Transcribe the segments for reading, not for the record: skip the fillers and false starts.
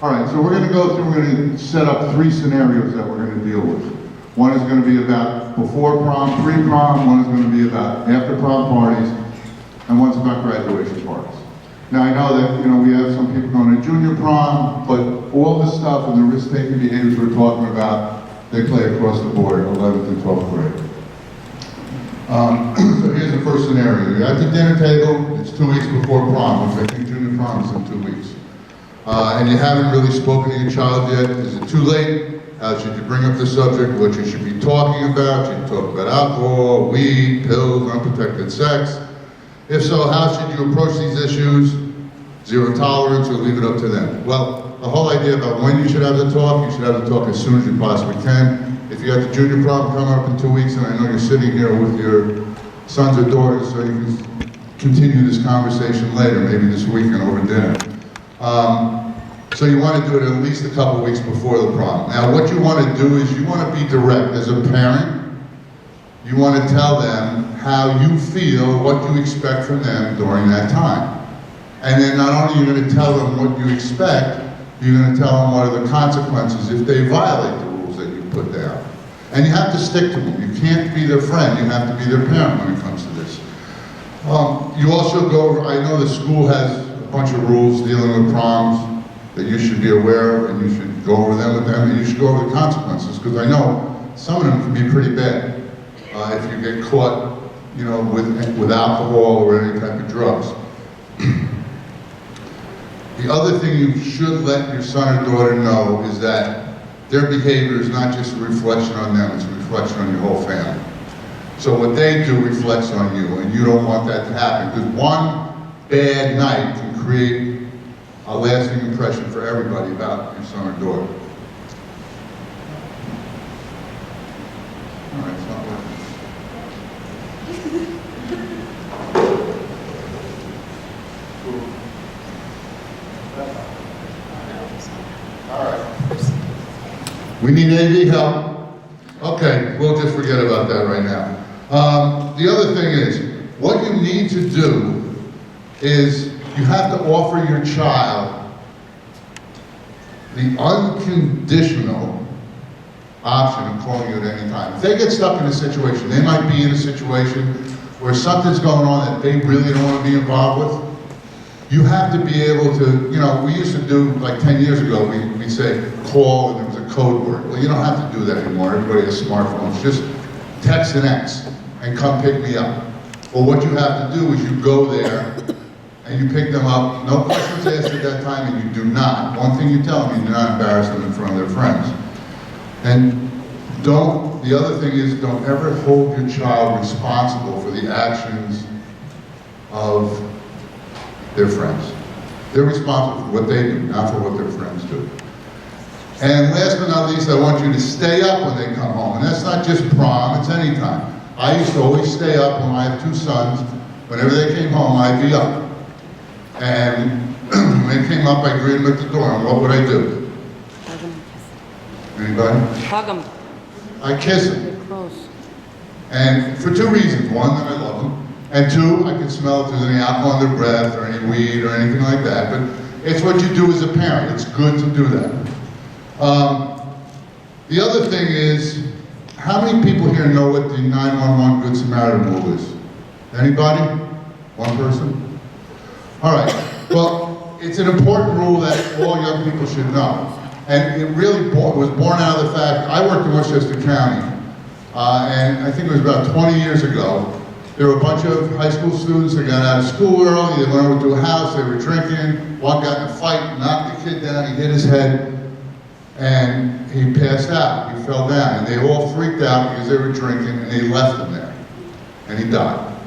All right, so we're going to go through, we're going to set up 3 scenarios that we're going to deal with. One is going to be about before prom, pre-prom, one is going to be about after prom parties, and one's about graduation parties. Now I know that, we have some people going to junior prom, but all the stuff and the risk-taking behaviors we're talking about, they play across the board, 11th and 12th grade. So here's the first scenario. You're at the dinner table, it's 2 weeks before prom, which I think junior prom is in 2 weeks. And you haven't really spoken to your child yet. Is it too late? How should you bring up the subject? What you should be talking about? Should you talk about alcohol, weed, pills, unprotected sex? If so, how should you approach these issues? Zero tolerance, or leave it up to them? Well, the whole idea about when you should have the talk, you should have the talk as soon as you possibly can. If you have the junior prom coming up in 2 weeks, and I know you're sitting here with your sons or daughters, so you can continue this conversation later, maybe this weekend over dinner. So you want to do it at least a couple weeks before the prom. Now what you want to do is you want to be direct. As a parent, you want to tell them how you feel, what you expect from them during that time. And then not only are you going to tell them what you expect, you're going to tell them what are the consequences if they violate the rules that you put down. And you have to stick to them. You can't be their friend, you have to be their parent when it comes to this. You also go over, I know the school has a bunch of rules dealing with proms that you should be aware of, and you should go over them with them, and you should go over the consequences, because I know some of them can be pretty bad if you get caught, with alcohol or any type of drugs. The other thing you should let your son or daughter know is that their behavior is not just a reflection on them, it's a reflection on your whole family. So what they do reflects on you, and you don't want that to happen, because one bad night can create a lasting impression for everybody about your son or daughter. All right, it's not working. All right. We need AV help. Okay, we'll just forget about that right now. The other thing is, what you need to do is you have to offer your child the unconditional option of calling you at any time. If they get stuck in a situation, they might be in a situation where something's going on that they really don't want to be involved with. You have to be able to, we used to do, like 10 years ago, we'd say call and there was a code word. Well, you don't have to do that anymore. Everybody has smartphones. Just text an X and come pick me up. Well, what you have to do is you go there and you pick them up, no questions asked at that time, and you do not. One thing you tell them, you do not embarrass them in front of their friends. And the other thing is, don't ever hold your child responsible for the actions of their friends. They're responsible for what they do, not for what their friends do. And last but not least, I want you to stay up when they come home. And that's not just prom, it's any time. I used to always stay up when I have 2 sons. Whenever they came home, I'd be up. And when they came up, I greeted them at the door, and what would I do? Hug them. Anybody? Hug them. I kiss them. They're close. And for 2 reasons. One, that I love them. And 2, I can smell if there's any alcohol in their breath or any weed or anything like that. But it's what you do as a parent. It's good to do that. The other thing is, how many people here know what the 911 Good Samaritan rule is? Anybody? One person? All right, well, it's an important rule that all young people should know. And it really was born out of the fact, I worked in Westchester County, and I think it was about 20 years ago. There were a bunch of high school students that got out of school early, they went over to a house, they were drinking, one got in a fight, knocked the kid down, he hit his head, and he passed out, he fell down. And they all freaked out because they were drinking, and they left him there, and he died.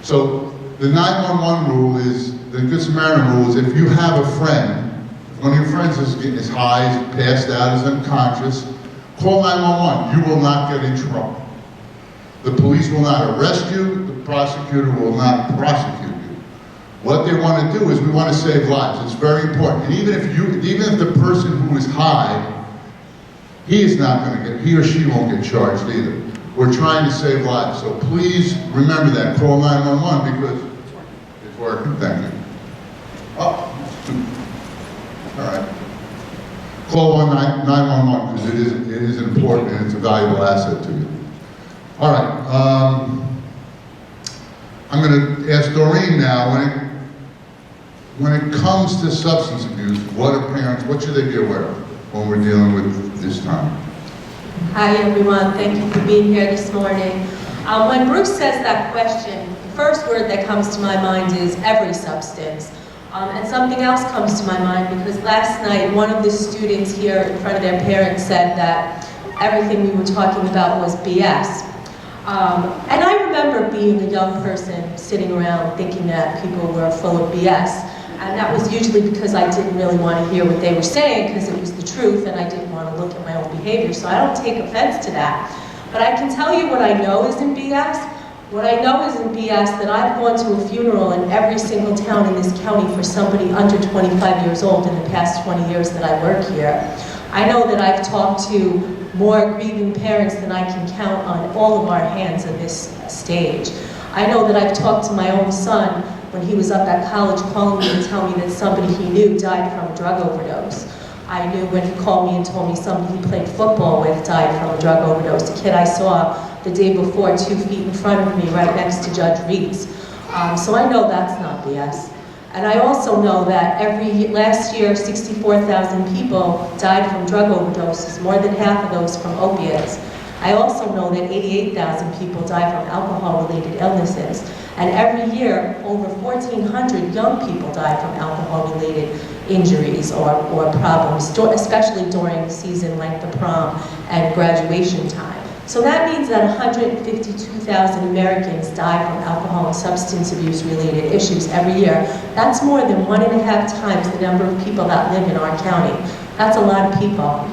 So the 911 rule is, the Good Samaritan rule is, if you have a friend, if one of your friends is high, is passed out, is unconscious, call 911. You will not get in trouble. The police will not arrest you, the prosecutor will not prosecute you. What they want to do is, we want to save lives. It's very important. And even if the person who is high, he or she won't get charged either. We're trying to save lives, so please remember that. Call 911 because it's working. Thank you. Oh, all right. call 911 because it is important and it's a valuable asset to you. All right, I'm going to ask Doreen now, when it comes to substance abuse, what should they be aware of when we're dealing with this time? Hi everyone, thank you for being here this morning. When Bruce says that question, the first word that comes to my mind is every substance. And something else comes to my mind because last night one of the students here in front of their parents said that everything we were talking about was BS. And I remember being a young person sitting around thinking that people were full of BS. And that was usually because I didn't really want to hear what they were saying because it was the truth and I didn't want to look at my own behavior. So I don't take offense to that. But I can tell you what I know isn't BS. What I know isn't BS that I've gone to a funeral in every single town in this county for somebody under 25 years old in the past 20 years that I work here. I know that I've talked to more grieving parents than I can count on all of our hands at this stage. I know that I've talked to my own son when he was up at college calling me and telling me that somebody he knew died from a drug overdose. I knew when he called me and told me somebody he played football with died from a drug overdose. A kid I saw the day before 2 feet in front of me right next to Judge Reed's. So I know that's not BS. And I also know that last year 64,000 people died from drug overdoses, more than half of those from opiates. I also know that 88,000 people die from alcohol-related illnesses. And every year, over 1,400 young people die from alcohol-related injuries or problems, especially during season like the prom and graduation time. So that means that 152,000 Americans die from alcohol and substance abuse related issues every year. That's more than 1.5 times the number of people that live in our county. That's a lot of people.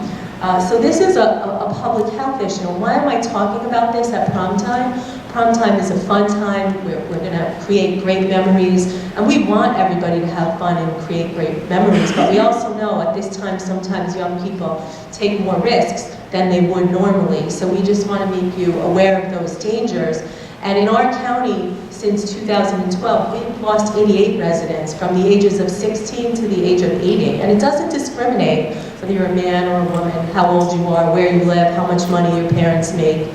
So this is a public health issue. And why am I talking about this at prom time? Prom time is a fun time. We're going to create great memories. And we want everybody to have fun and create great memories. But we also know at this time sometimes young people take more risks than they would normally. So we just want to make you aware of those dangers. And in our county, since 2012, we've lost 88 residents from the ages of 16 to the age of 80. And it doesn't discriminate whether you're a man or a woman, how old you are, where you live, how much money your parents make.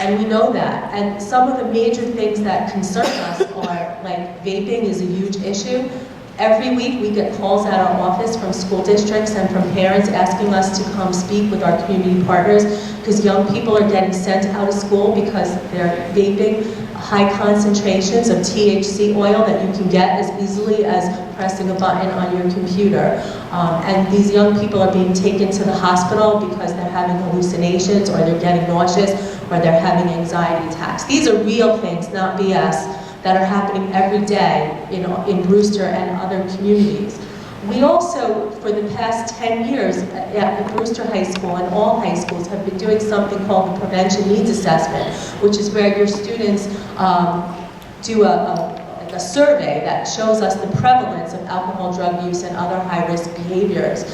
And we know that. And some of the major things that concern us are, like, vaping is a huge issue. Every week we get calls at our office from school districts and from parents asking us to come speak with our community partners because young people are getting sent out of school because they're vaping high concentrations of THC oil that you can get as easily as pressing a button on your computer. And these young people are being taken to the hospital because they're having hallucinations or they're getting nauseous or they're having anxiety attacks. These are real things, not BS, that are happening every day in Brewster and other communities. We also, for the past 10 years at Brewster High School and all high schools, have been doing something called the Prevention Needs Assessment, which is where your students do a survey that shows us the prevalence of alcohol, drug use, and other high-risk behaviors.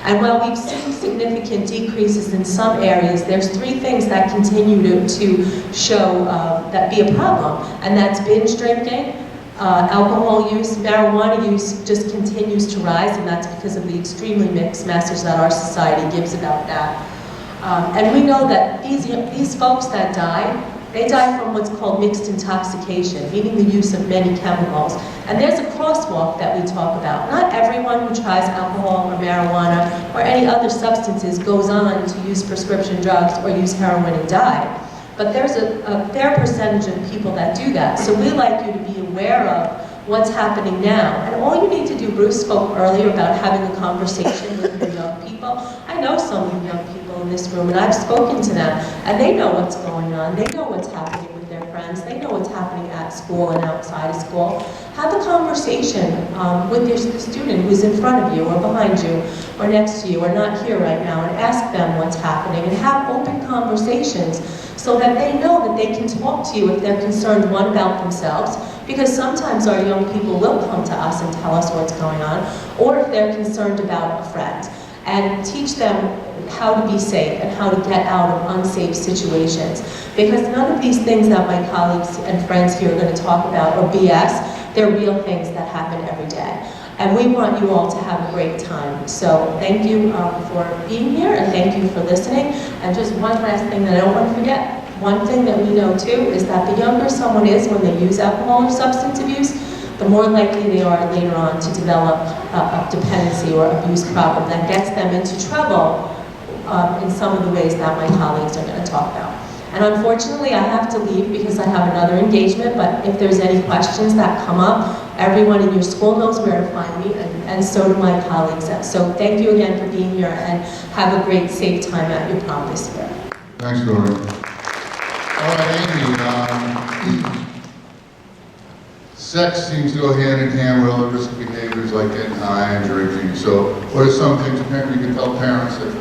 And while we've seen significant decreases in some areas, there's 3 things that continue to show that be a problem, and that's binge drinking, alcohol use, marijuana use just continues to rise, and that's because of the extremely mixed message that our society gives about that. And we know that these folks that die, they die from what's called mixed intoxication, meaning the use of many chemicals. And there's a crosswalk that we talk about. Not everyone who tries alcohol or marijuana or any other substances goes on to use prescription drugs or use heroin and die. But there's a fair percentage of people that do that. So we'd like you to be aware of what's happening now. And all you need to do, Bruce spoke earlier about having a conversation with your young people. I know some of the young people in this room, and I've spoken to them, and they know what's going on. They know what's happening with their friends. They know what's happening at school and outside of school. Have a conversation with your student who's in front of you or behind you or next to you or not here right now, and ask them what's happening and have open conversations so that they know that they can talk to you if they're concerned, one, about themselves, because sometimes our young people will come to us and tell us what's going on, or if they're concerned about a friend, and teach them how to be safe and how to get out of unsafe situations. Because none of these things that my colleagues and friends here are going to talk about are BS. They're real things that happen every day. And we want you all to have a great time. So thank you for being here, and thank you for listening. And just one last thing that I don't want to forget. One thing that we know too is that the younger someone is when they use alcohol or substance abuse, the more likely they are later on to develop a dependency or abuse problem that gets them into trouble in some of the ways that my colleagues are going to talk about. And unfortunately, I have to leave because I have another engagement, but if there's any questions that come up, everyone in your school knows where to find me, and so do my colleagues. So thank you again for being here, and have a great, safe time at your prom this year. Thanks, Dory. All right, Amy, sex seems to go hand in hand with other risk behaviors like getting high and drinking. So what are some things you can tell parents that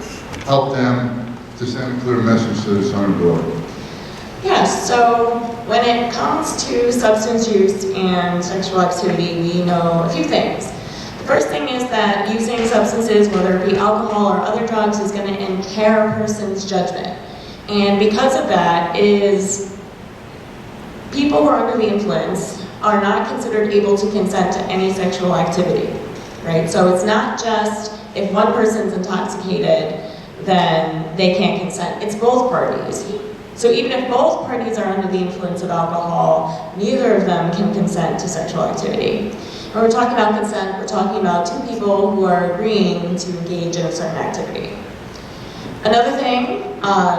help them to send a clear message to their son or daughter? Yes, so when it comes to substance use and sexual activity, we know a few things. The first thing is that using substances, whether it be alcohol or other drugs, is going to impair a person's judgment. And because of that, people who are under the influence are not considered able to consent to any sexual activity, right? So it's not just if one person's intoxicated, then they can't consent. It's both parties. So even if both parties are under the influence of alcohol, neither of them can consent to sexual activity. When we're talking about consent, we're talking about two people who are agreeing to engage in a certain activity. Another thing,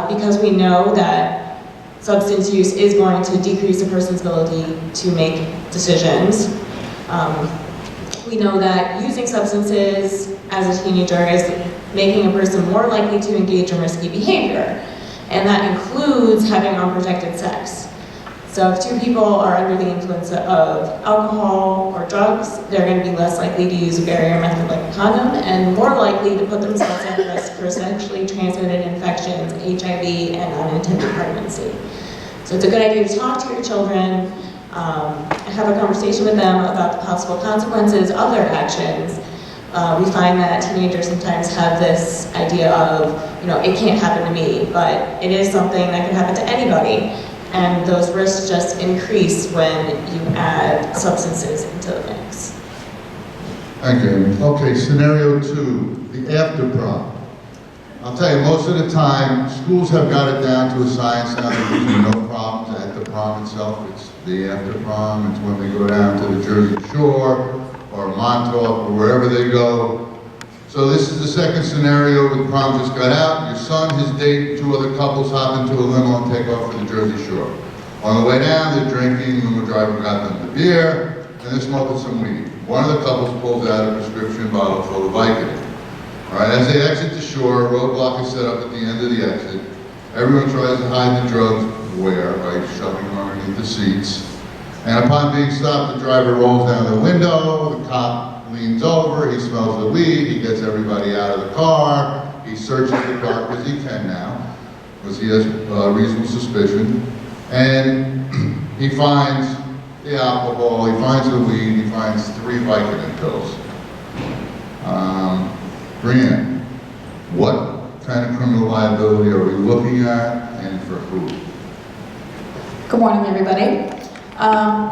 because we know that substance use is going to decrease a person's ability to make decisions, we know that using substances as a teenager is making a person more likely to engage in risky behavior. And that includes having unprotected sex. So if two people are under the influence of alcohol or drugs, they're going to be less likely to use a barrier method like a condom, and more likely to put themselves at risk for sexually transmitted infections, HIV, and unintended pregnancy. So it's a good idea to talk to your children, and have a conversation with them about the possible consequences of their actions. We find that teenagers sometimes have this idea of, it can't happen to me, but it is something that can happen to anybody. And those risks just increase when you add substances into the mix. Thank you, Amy. Okay, scenario 2, the after prom. I'll tell you, most of the time, schools have got it down to a science now. There's usually no problems at the prom itself. It's the after prom. It's when they go down to the Jersey Shore or Montauk or wherever they go. So this is the second scenario where the prom just got out. Your son, his date, 2 other couples hop into a limo and take off for the Jersey Shore. On the way down, they're drinking. The limo driver got them the beer, and they're smoking some weed. One of the couples pulls out a prescription bottle full of Vicodin. All right, as they exit the shore, a roadblock is set up at the end of the exit. Everyone tries to hide the drugs. Where? By shoving them underneath the seats. And upon being stopped, the driver rolls down the window. The cop leans over, he smells the weed, he gets everybody out of the car, he searches the car because he can now, because he has reasonable suspicion, and he finds the alcohol, he finds the weed, he finds 3 Vicodin pills. Brianne, what kind of criminal liability are we looking at, and for who? Good morning, everybody.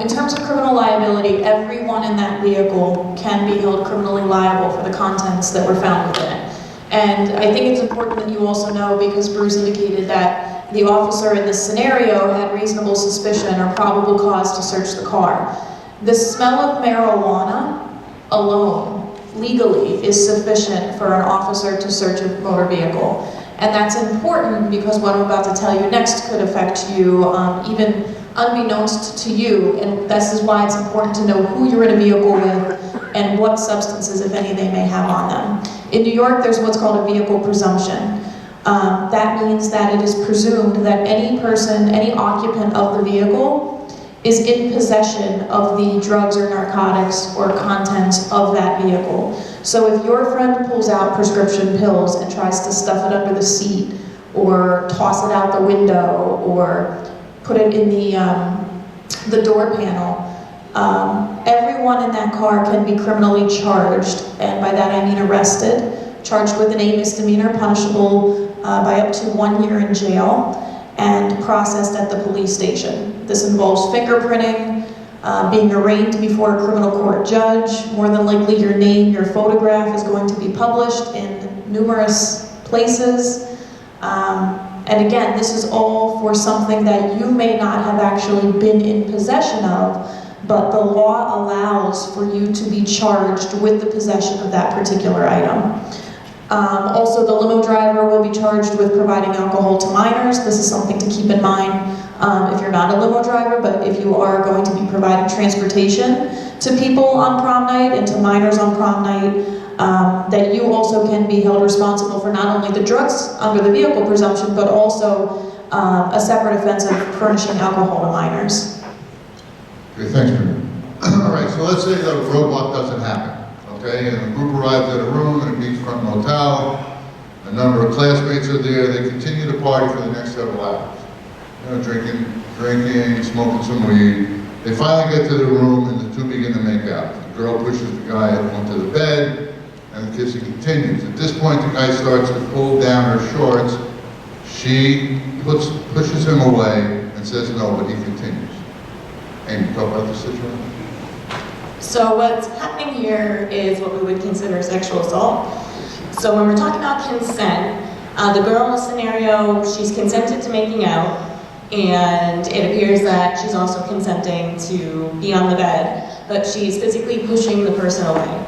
In terms of criminal liability, everyone in that vehicle can be held criminally liable for the contents that were found within it. And I think it's important that you also know, because Bruce indicated that the officer in this scenario had reasonable suspicion or probable cause to search the car. The smell of marijuana alone, legally, is sufficient for an officer to search a motor vehicle. And that's important because what I'm about to tell you next could affect you, even unbeknownst to you, and this is why it's important to know who you're in a vehicle with and what substances, if any, they may have on them. In New York, there's what's called a vehicle presumption. That means that it is presumed that any person, any occupant of the vehicle is in possession of the drugs or narcotics or contents of that vehicle. So if your friend pulls out prescription pills and tries to stuff it under the seat or toss it out the window or put it in the door panel, everyone in that car can be criminally charged, and by that I mean arrested, charged with an A misdemeanor punishable by up to 1 year in jail, and processed at the police station. This involves fingerprinting, being arraigned before a criminal court judge. More than likely your name, your photograph is going to be published in numerous places. And again, this is all for something that you may not have actually been in possession of, but the law allows for you to be charged with the possession of that particular item. Also, the limo driver will be charged with providing alcohol to minors. This is something to keep in mind if you're not a limo driver, but if you are going to be providing transportation to people on prom night and to minors on prom night, that you also can be held responsible for not only the drugs under the vehicle presumption, but also a separate offense of furnishing alcohol to minors. Okay, thanks, Mary. All right, so let's say the roadblock doesn't happen, okay? And a group arrives at a room in a beachfront motel. A number of classmates are there. They continue to party for the next several hours. You know, drinking, smoking some weed. They finally get to the room and the two begin to make out. The girl pushes the guy onto the bed, and the kissing continues. At this point, the guy starts to pull down her shorts. She pushes him away and says no, but he continues. Amy, talk about the situation. So what's happening here is what we would consider sexual assault. So when we're talking about consent, the girl in the scenario, she's consented to making out, and it appears that she's also consenting to be on the bed, but she's physically pushing the person away.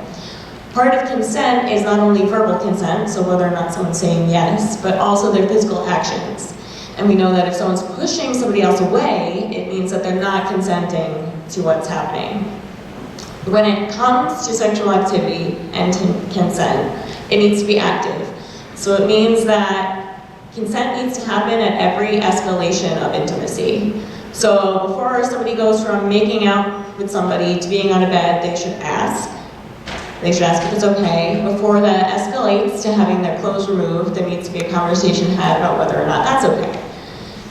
Part of consent is not only verbal consent, so whether or not someone's saying yes, but also their physical actions. And we know that if someone's pushing somebody else away, it means that they're not consenting to what's happening. When it comes to sexual activity and consent, it needs to be active. So it means that consent needs to happen at every escalation of intimacy. So before somebody goes from making out with somebody to being on a bed, they should ask. They should ask if it's okay. Before that escalates to having their clothes removed, there needs to be a conversation had about whether or not that's okay.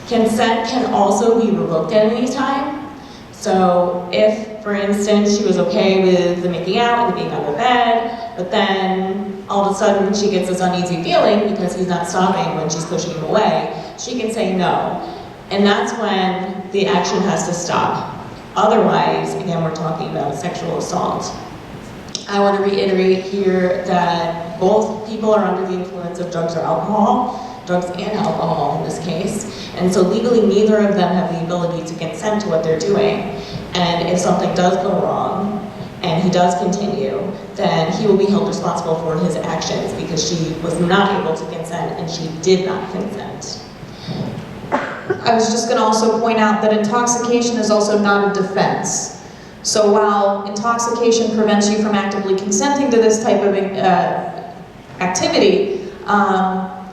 Consent can also be revoked at any time. So if, for instance, she was okay with the making out and the being on the bed, but then all of a sudden she gets this uneasy feeling because he's not stopping when she's pushing him away, she can say no. And that's when the action has to stop. Otherwise, again, we're talking about sexual assault. I want to reiterate here that both people are under the influence of drugs or alcohol, drugs and alcohol in this case, and so legally neither of them have the ability to consent to what they're doing. And if something does go wrong, and he does continue, then he will be held responsible for his actions because she was not able to consent and she did not consent. I was just going to also point out that intoxication is also not a defense. So while intoxication prevents you from actively consenting to this type of activity,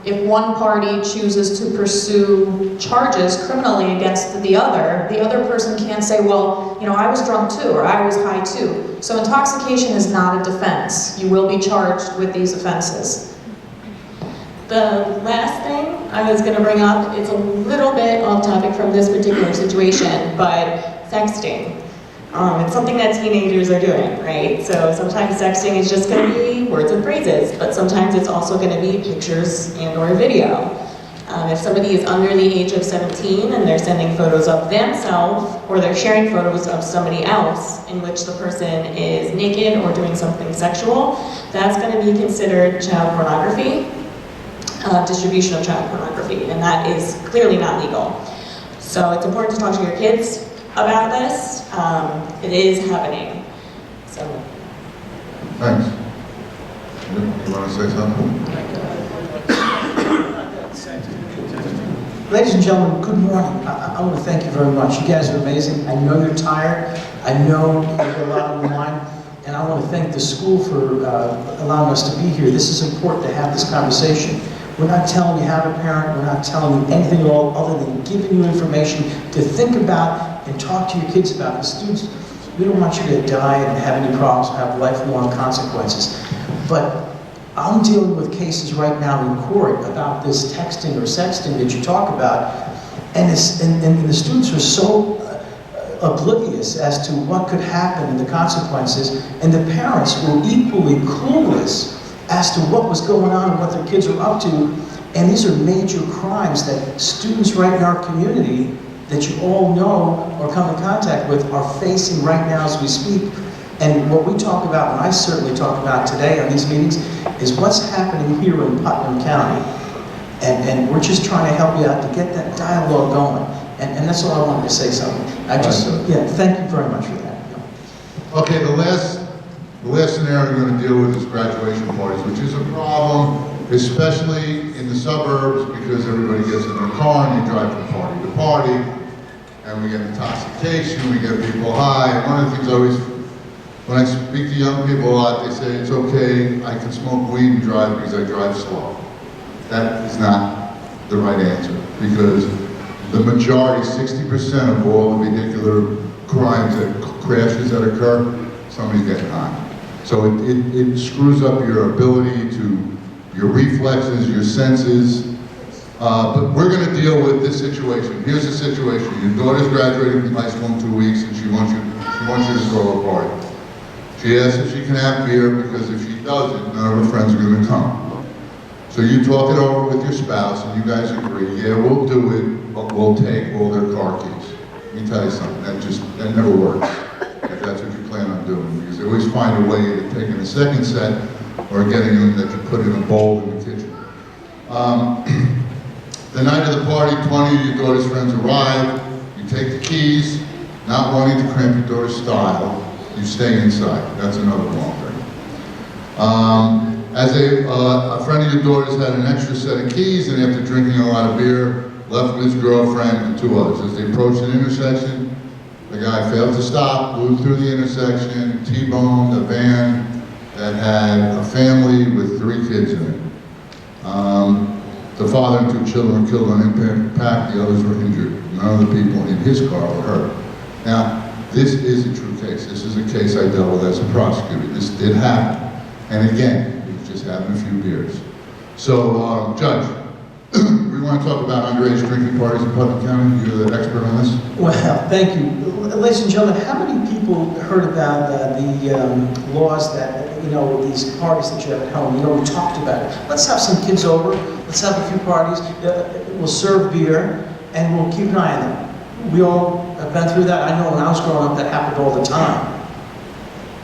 if one party chooses to pursue charges criminally against the other person can't say, well, you know, I was drunk too, or I was high too. So intoxication is not a defense. You will be charged with these offenses. The last thing I was going to bring up, it's a little bit off topic from this particular situation, but sexting. It's something that teenagers are doing, right? So sometimes sexting is just going to be words and phrases, but sometimes it's also going to be pictures and or video. If somebody is under the age of 17 and they're sending photos of themselves, or they're sharing photos of somebody else in which the person is naked or doing something sexual, that's going to be considered child pornography, distribution of child pornography, and that is clearly not legal. So it's important to talk to your kids about this. It is happening. So. Thanks. You want to say something? Ladies and gentlemen, good morning. I want to thank you very much. You guys are amazing. I know you're tired. I know you have a lot on your mind. And I want to thank the school for allowing us to be here. This is important to have this conversation. We're not telling you how to parent. We're not telling you anything at all other than giving you information to think about and talk to your kids about. The students, we don't want you to die and have any problems and have lifelong consequences. But I'm dealing with cases right now in court about this texting or sexting that you talk about, and the students are so oblivious as to what could happen and the consequences, and the parents were equally clueless as to what was going on and what their kids are up to. And these are major crimes that students right in our community that you all know or come in contact with are facing right now as we speak. And what we talk about, and I certainly talk about today on these meetings, is what's happening here in Putnam County. And we're just trying to help you out to get that dialogue going. And that's all I wanted to say something. Thank you very much for that. Okay, the last scenario we're going to deal with is graduation parties, which is a problem, especially in the suburbs, because everybody gets in their car and they drive from party to party, and we get intoxication, we get people high. And one of the things I always, when I speak to young people a lot, they say, it's okay, I can smoke weed and drive because I drive slow. That is not the right answer, because the majority, 60% of all the vehicular crimes, crashes that occur, somebody's getting high. So it screws up your ability to, your reflexes, your senses. But we're going to deal with this situation. Here's the situation. Your daughter's graduating from high school in 2 weeks, and she wants you to throw a party. She asks if she can have beer, because if she doesn't, none of her friends are going to come. So you talk it over with your spouse, and you guys agree, yeah, we'll do it, but we'll take all their car keys. Let me tell you something, that never works, if that's what you plan on doing, because they always find a way of taking the second set, or getting them that you put in a bowl in the kitchen. The night of the party, 20 of your daughter's friends arrive, you take the keys, not wanting to cramp your daughter's style, you stay inside. That's another wrong thing. As a friend of your daughter's had an extra set of keys, and after drinking a lot of beer, left with his girlfriend and 2 others. As they approached an intersection, the guy failed to stop, blew through the intersection, T-boned a van that had a family with 3 kids in it. The father and 2 children were killed on impact, the others were injured. None of the people in his car were hurt. Now, this is a true case. This is a case I dealt with as a prosecutor. This did happen. And again, we were just having a few beers. So, Judge, we want to talk about underage drinking parties in Putnam County. You're the expert on this. Well, thank you. Ladies and gentlemen, how many people heard about the laws that, these parties that you have at home? We talked about it. Let's have some kids over. Let's have a few parties. We'll serve beer, and we'll keep an eye on them. We all have been through that. I know when I was growing up, that happened all the time.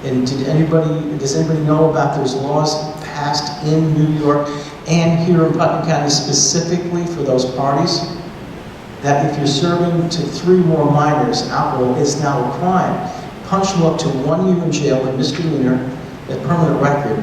And does anybody know about those laws passed in New York and here in Putnam County specifically for those parties? That if you're serving to 3 more minors alcohol, it's now a crime. Punch them up to 1 year in jail, a misdemeanor, a permanent record,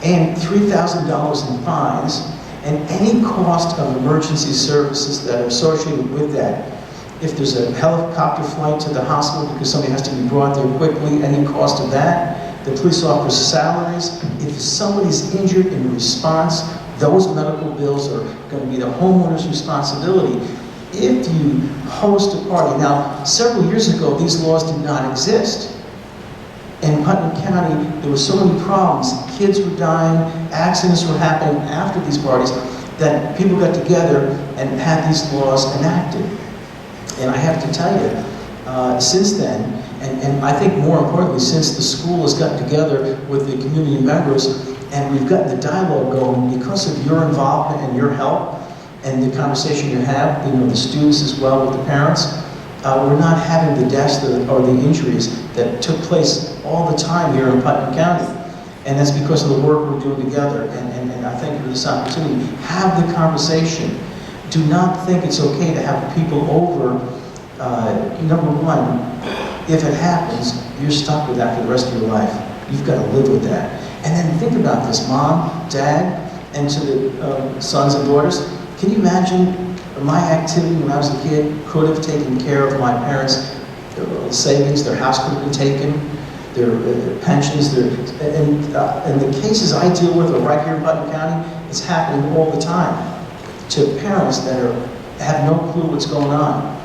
and $3,000 in fines, and any cost of emergency services that are associated with that. If there's a helicopter flight to the hospital because somebody has to be brought there quickly, any cost of that, the police officer's salaries. If somebody's injured in response, those medical bills are going to be the homeowner's responsibility. If you host a party, now several years ago these laws did not exist. In Putnam County, there were so many problems. Kids were dying, accidents were happening after these parties, that people got together and had these laws enacted. And I have to tell you, since then, and I think more importantly, since the school has gotten together with the community members and we've gotten the dialogue going, because of your involvement and your help and the conversation you have, the students as well with the parents, we're not having the deaths or the injuries that took place all the time here in Putnam County. And that's because of the work we're doing together. And I thank you for this opportunity. Have the conversation. Do not think it's okay to have people over. Number one, if it happens, you're stuck with that for the rest of your life. You've got to live with that. And then think about this, Mom, Dad, and to the sons and daughters. Can you imagine my activity when I was a kid could have taken care of my parents' savings, their house could have been taken, their pensions, and the cases I deal with are right here in Putnam County. It's happening all the time to parents that have no clue what's going on.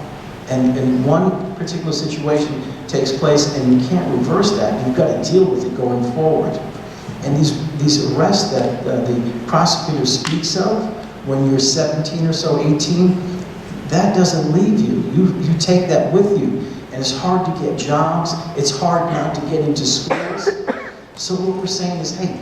And one particular situation takes place and you can't reverse that. You've got to deal with it going forward. And these arrests that the prosecutor speaks of when you're 17 or so, 18, that doesn't leave you. You take that with you. And it's hard to get jobs. It's hard not to get into schools. So what we're saying is, hey,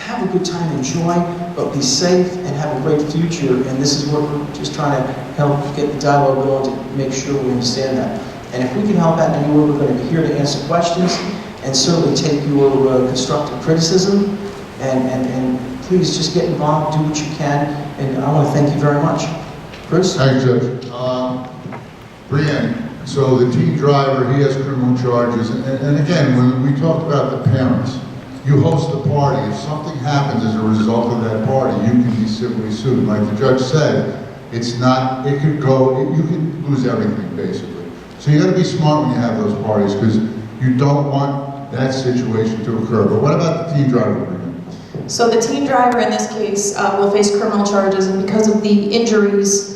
have a good time, enjoy, but be safe and have a great future. And this is what we're just trying to help get the dialogue going to make sure we understand that. And if we can help out in any way, we're going to be here to answer questions and certainly take your constructive criticism. And please just get involved, do what you can. And I want to thank you very much. Bruce? Thanks, Judge. Brianne, so the teen driver, he has criminal charges. And again, when we talked about the parents, you host a party. If something happens as a result of that party, you can be civilly sued. Like the judge said, it's not, it could go, you could lose everything, basically. So you got to be smart when you have those parties, because you don't want that situation to occur. But what about the teen driver, Brianne? So the teen driver in this case will face criminal charges, and because of the injuries,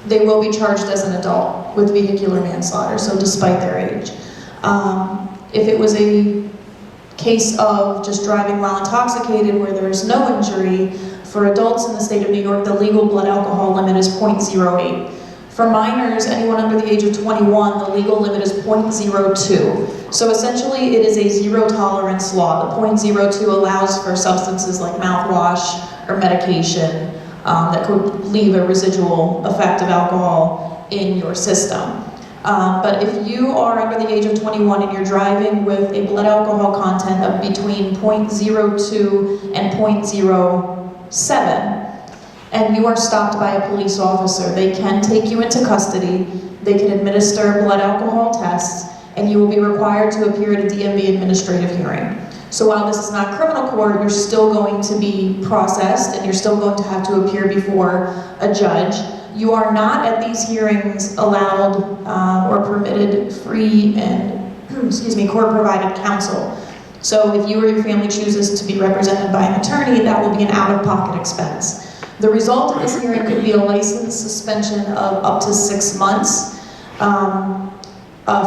they will be charged as an adult with vehicular manslaughter, so despite their age. If it was a case of just driving while intoxicated where there is no injury, for adults in the state of New York, the legal blood alcohol limit is 0.08. For minors, anyone under the age of 21, the legal limit is 0.02. So essentially, it is a zero tolerance law. The 0.02 allows for substances like mouthwash or medication that could leave a residual effect of alcohol in your system. But if you are under the age of 21 and you're driving with a blood alcohol content of between 0.02 and 0.07, and you are stopped by a police officer, they can take you into custody, they can administer blood alcohol tests, and you will be required to appear at a DMV administrative hearing. So while this is not criminal court, you're still going to be processed and you're still going to have to appear before a judge. You are not at these hearings allowed or permitted free and, court-provided counsel. So if you or your family chooses to be represented by an attorney, that will be an out-of-pocket expense. The result of this hearing could be a license suspension of up to 6 months, a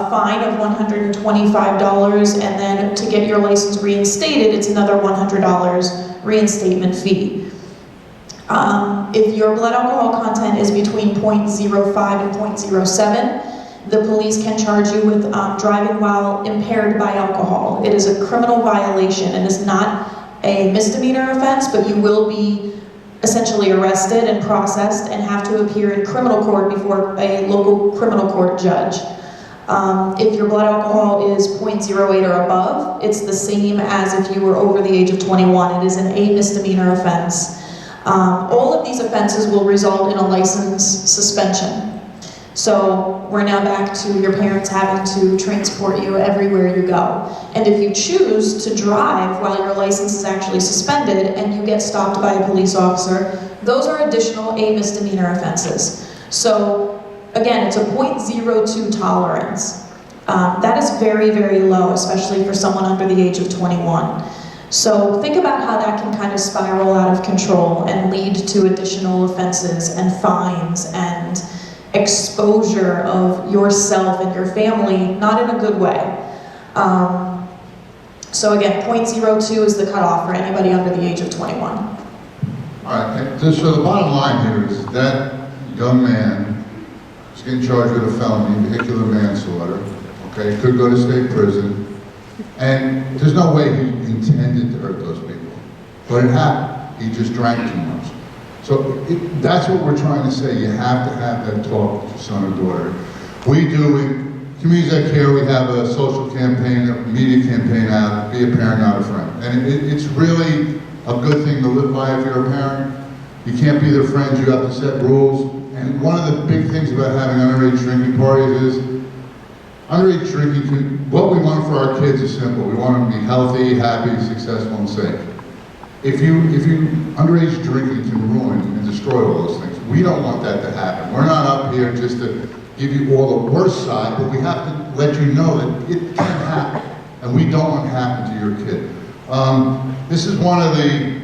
fine of $125, and then to get your license reinstated, it's another $100 reinstatement fee. If your blood alcohol content is between 0.05 and 0.07, the police can charge you with driving while impaired by alcohol. It is a criminal violation. It is not a misdemeanor offense, but you will be essentially arrested and processed and have to appear in criminal court before a local criminal court judge. If your blood alcohol is 0.08 or above, it's the same as if you were over the age of 21. It is a misdemeanor offense. All of these offenses will result in a license suspension. So we're now back to your parents having to transport you everywhere you go. And if you choose to drive while your license is actually suspended and you get stopped by a police officer, those are additional misdemeanor offenses. So again, it's a 0.02 tolerance. That is very, very low, especially for someone under the age of 21. So think about how that can kind of spiral out of control and lead to additional offenses and fines and exposure of yourself and your family, not in a good way. So again, 0.02 is the cutoff for anybody under the age of 21. All right, so the bottom line here is that young man is getting charged with a felony, vehicular manslaughter, okay, could go to state prison, and there's no way he intended to hurt those people, but it happened. He just drank too much. So that's what we're trying to say. You have to have that talk with your son or daughter. We do, in Communities That Care, we have a social campaign, a media campaign out, be a parent, not a friend. And it's really a good thing to live by if you're a parent. You can't be their friends, you have to set rules. And one of the big things about having underage drinking parties is, underage drinking, what we want for our kids is simple. We want them to be healthy, happy, successful, and safe. If you underage drinking can ruin and destroy all those things. We don't want that to happen. We're not up here just to give you all the worst side, but we have to let you know that it can happen, and we don't want to happen to your kid. This is one of the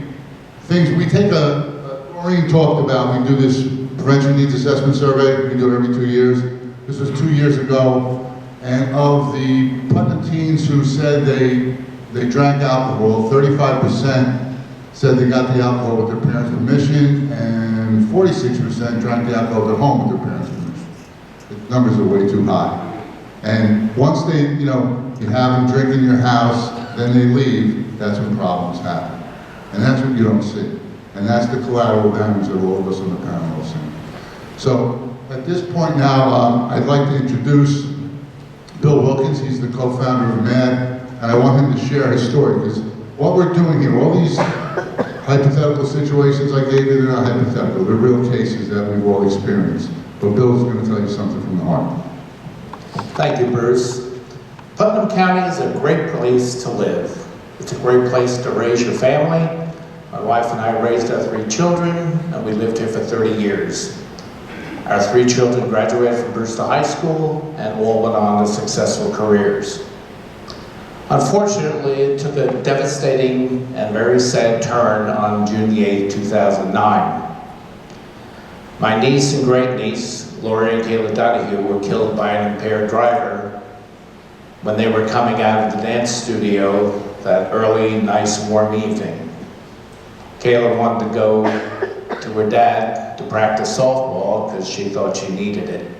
things we take Maureen talked about. We do this prevention needs assessment survey. We do it every 2 years. This was 2 years ago. And of the Putnam teens who said they drank alcohol, 35% said they got the alcohol with their parents' permission, and 46% drank the alcohol at home with their parents' permission. The numbers are way too high. And once you have them drink in your house, then they leave, that's when problems happen. And that's what you don't see. And that's the collateral damage that all of us on the panel are seeing. So at this point now, I'd like to introduce Bill Wilkins. He's the co-founder of MAD, and I want him to share his story, because what we're doing here, all these hypothetical situations I gave you, they're not hypothetical, they're real cases that we've all experienced. But Bill's going to tell you something from the heart. Thank you, Bruce. Putnam County is a great place to live. It's a great place to raise your family. My wife and I raised our 3 children, and we lived here for 30 years. Our 3 children graduated from Brewster High School and all went on to successful careers. Unfortunately, it took a devastating and very sad turn on June 8, 2009. My niece and great-niece, Lori and Kayla Donahue, were killed by an impaired driver when they were coming out of the dance studio that early, nice, warm evening. Kayla wanted to go to her dad to practice softball because she thought she needed it.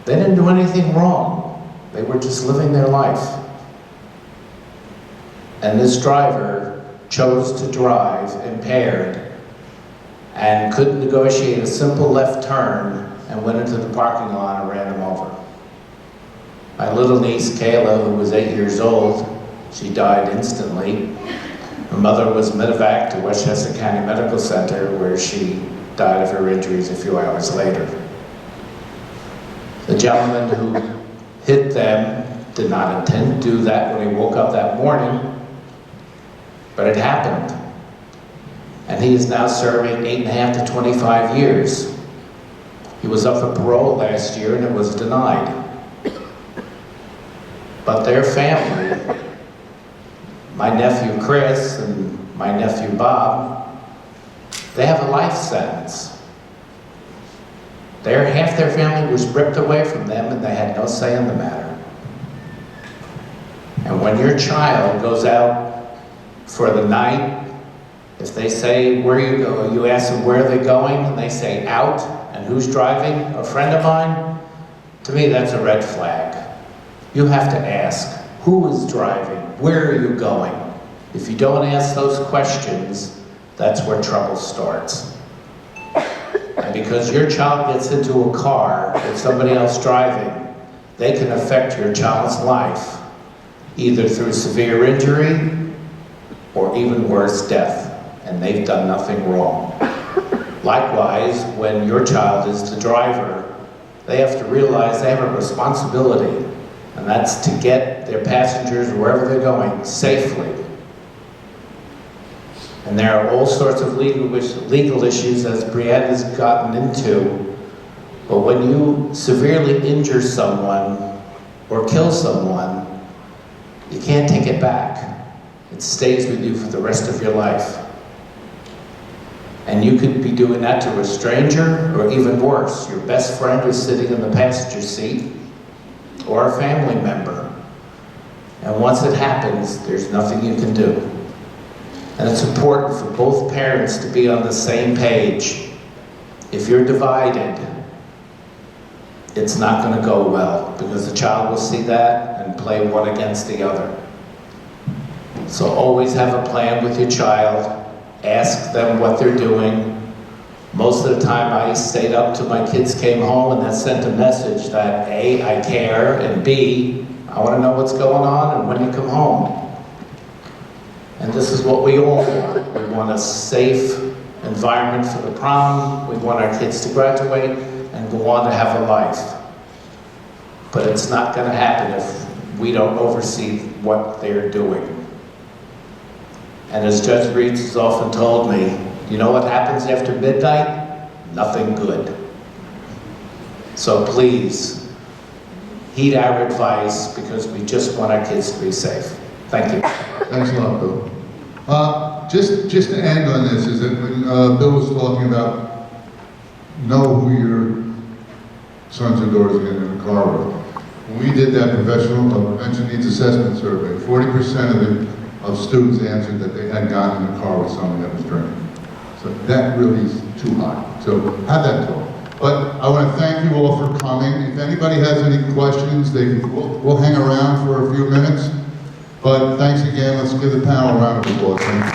They didn't do anything wrong. They were just living their life. And this driver chose to drive impaired and couldn't negotiate a simple left turn and went into the parking lot and ran him over. My little niece, Kayla, who was 8 years old, she died instantly. Her mother was medevaced to Westchester County Medical Center, where she died of her injuries a few hours later. The gentleman who hit them did not intend to do that when he woke up that morning, but it happened. And he is now serving 8.5 to 25 years. He was up for parole last year and it was denied. But their family, my nephew Chris and my nephew Bob, they have a life sentence. Half their family was ripped away from them and they had no say in the matter. And when your child goes out for the night, if they say, where you go, you ask them where they're going, and they say out, and who's driving, a friend of mine, to me that's a red flag. You have to ask, who is driving? Where are you going? If you don't ask those questions, that's where trouble starts. And because your child gets into a car with somebody else driving, they can affect your child's life, either through severe injury or even worse, death, and they've done nothing wrong. Likewise, when your child is the driver, they have to realize they have a responsibility, and that's to get their passengers wherever they're going safely. And there are all sorts of legal issues, as Brianne has gotten into, but when you severely injure someone or kill someone, you can't take it back. It stays with you for the rest of your life. And you could be doing that to a stranger, or even worse, your best friend is sitting in the passenger seat, or a family member. And once it happens, there's nothing you can do. And it's important for both parents to be on the same page. If you're divided, it's not going to go well, because the child will see that and play one against the other. So always have a plan with your child. Ask them what they're doing. Most of the time I stayed up till my kids came home, and that sent a message that A, I care, and B, I want to know what's going on and when you come home. And this is what we all want. We want a safe environment for the prom. We want our kids to graduate and go on to have a life. But it's not going to happen if we don't oversee what they're doing. And as Judge Reeds has often told me, you know what happens after midnight? Nothing good. So please, heed our advice, because we just want our kids to be safe. Thank you. Thanks a lot, Bill. Just to end on this, is that when Bill was talking about know who your sons and daughters are getting in the car with. When we did that professional prevention needs assessment survey, 40% of students answered that they had gotten in the car with someone that was drinking. So that really is too high. So have that talk. But I want to thank you all for coming. If anybody has any questions, we'll hang around for a few minutes. But thanks again, let's give the panel a round of applause. Thank you.